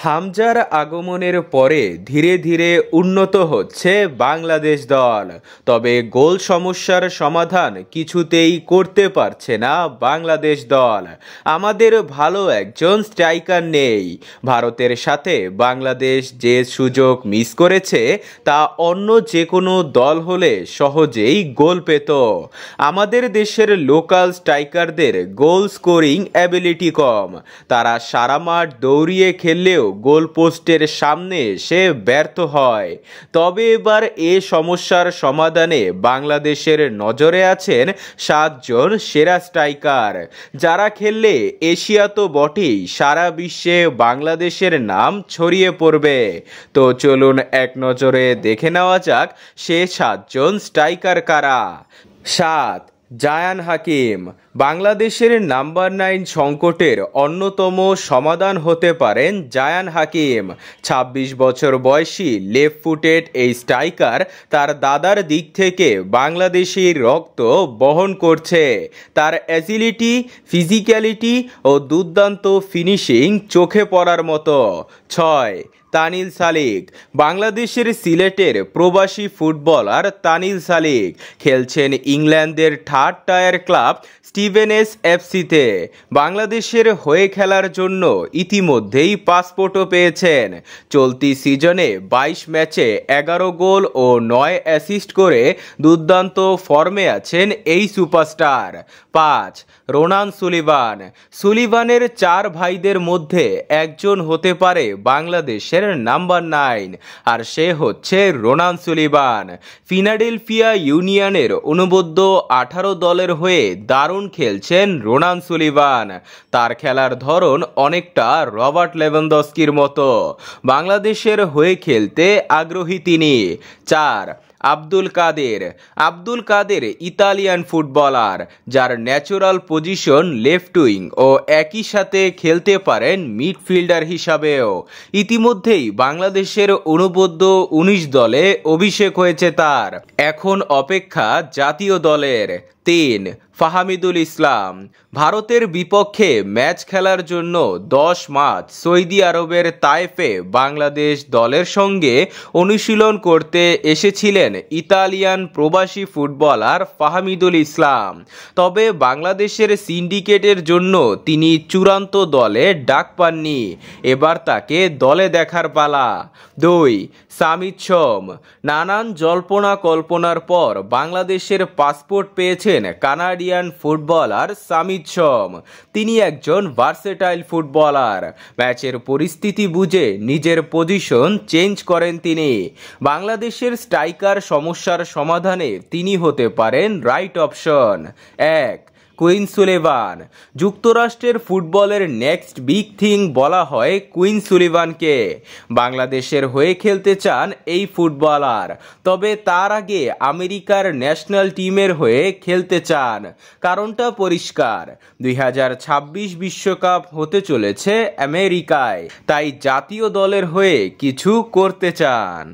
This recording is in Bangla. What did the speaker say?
হামজার আগমনের পরে ধীরে ধীরে উন্নত হচ্ছে বাংলাদেশ দল। তবে গোল সমস্যার সমাধান কিছুতেই করতে পারছে না বাংলাদেশ দল। আমাদের ভালো একজন স্ট্রাইকার নেই। ভারতের সাথে বাংলাদেশ যে সুযোগ মিস করেছে তা অন্য যে কোনো দল হলে সহজেই গোল পেত। আমাদের দেশের লোকাল স্ট্রাইকারদের গোল স্কোরিং অ্যাবিলিটি কম। তারা সারা মাঠ দৌড়িয়ে খেললেও গোল পোস্টের সামনে এসে ব্যর্থ হয়। তবে এবার এ সমস্যার সমাধানে বাংলাদেশের নজরে আছেন 7 জন সেরা স্ট্রাইকার, যারা খেললে এশিয়া তো বটেই, সারা বিশ্বে বাংলাদেশের নাম ছড়িয়ে পড়বে। তো চলুন এক নজরে দেখে নেওয়া যাক সে 7 জন স্ট্রাইকার কারা। 7. জায়ান হাকিম। বাংলাদেশের নাম্বার 9 সংকটের অন্যতম সমাধান হতে পারেন জায়ান হাকিম। 26 বছর বয়সী লেফট ফুটেড এই স্ট্রাইকার তার দাদার দিক থেকে বাংলাদেশি রক্ত বহন করছে। তার অ্যাজিলিটি, ফিজিক্যালিটি ও দুর্দান্ত ফিনিশিং চোখে পড়ার মতো। 6. তানিল সালিক। বাংলাদেশের সিলেটের প্রবাসী ফুটবলার তানিল সালিক খেলছেন ইংল্যান্ডের থার্ড টায়ার ক্লাব স্টিভেনস এফসিতে। বাংলাদেশের হয়ে খেলার জন্য ইতিমধ্যেই পাসপোর্টও পেয়েছেন। চলতি সিজনে 22 ম্যাচে 11 গোল ও 9 অ্যাসিস্ট করে দুর্দান্ত ফর্মে আছেন এই সুপারস্টার। 5. Ronan Sullivan. সুলিভানের 4 ভাইদের মধ্যে একজন হতে পারে বাংলাদেশের নাম্বার 9, আর সে হচ্ছে রোনান সুলিভান। ফিলাডেলফিয়া ইউনিয়নের অনুবদ্ধ 18 দলের হয়ে দারুণ খেলছেন রোনান সুলিভান। তার খেলার ধরন অনেকটা রবার্ট লেভানডস্কির মতো। বাংলাদেশের হয়ে খেলতে আগ্রহী তিনি। 4. আব্দুল কাদের। আব্দুল কাদের ইতালিয়ান ফুটবলার, যার ন্যাচারাল পজিশন লেফট উইং ও একই সাথে খেলতে পারেন মিডফিল্ডার হিসাবেও। ইতিমধ্যেই বাংলাদেশের অনুবদ্ধ 19 দলে অভিষেক হয়েছে তার। এখন অপেক্ষা জাতীয় দলের। 3. ফাহামিদুল ইসলাম। ভারতের বিপক্ষে ম্যাচ খেলার জন্য 10 মার্চ সৌদি আরবের তায়েফে বাংলাদেশ দলের সঙ্গে অনুশীলন করতে এসেছিলেন ইতালিয়ান প্রবাসী ফুটবলার ফাহামিদুল ইসলাম। তবে বাংলাদেশের সিন্ডিকেটের জন্য তিনি চূড়ান্ত দলে ডাক পাননি। এবার তাকে দলে দেখার পালা। 2. সামিদ সোম। নানান জল্পনা কল্পনার পর বাংলাদেশের পাসপোর্ট পেয়েছেন কানাডিয়ান ফুটবলার সামিদ সোম। তিনি একজন ভার্সেটাইল ফুটবলার। ম্যাচের পরিস্থিতি বুঝে নিজের পজিশন চেঞ্জ করেন তিনি। বাংলাদেশের স্ট্রাইকার সমস্যার সমাধানে তিনি হতে পারেন রাইট অপশন। 1. Queen Sullivan. যুক্তরাষ্ট্রের ফুটবলের নেক্সট বিগ থিং বলা হয় কুইন সুলিভানকে। বাংলাদেশের হয়ে খেলতে চান এই ফুটবলার, তবে তার আগে আমেরিকার ন্যাশনাল টিমের হয়ে খেলতে চান। কারণটা পরিষ্কার, 2026 বিশ্বকাপ হতে চলেছে আমেরিকায়, তাই জাতীয় দলের হয়ে কিছু করতে চান।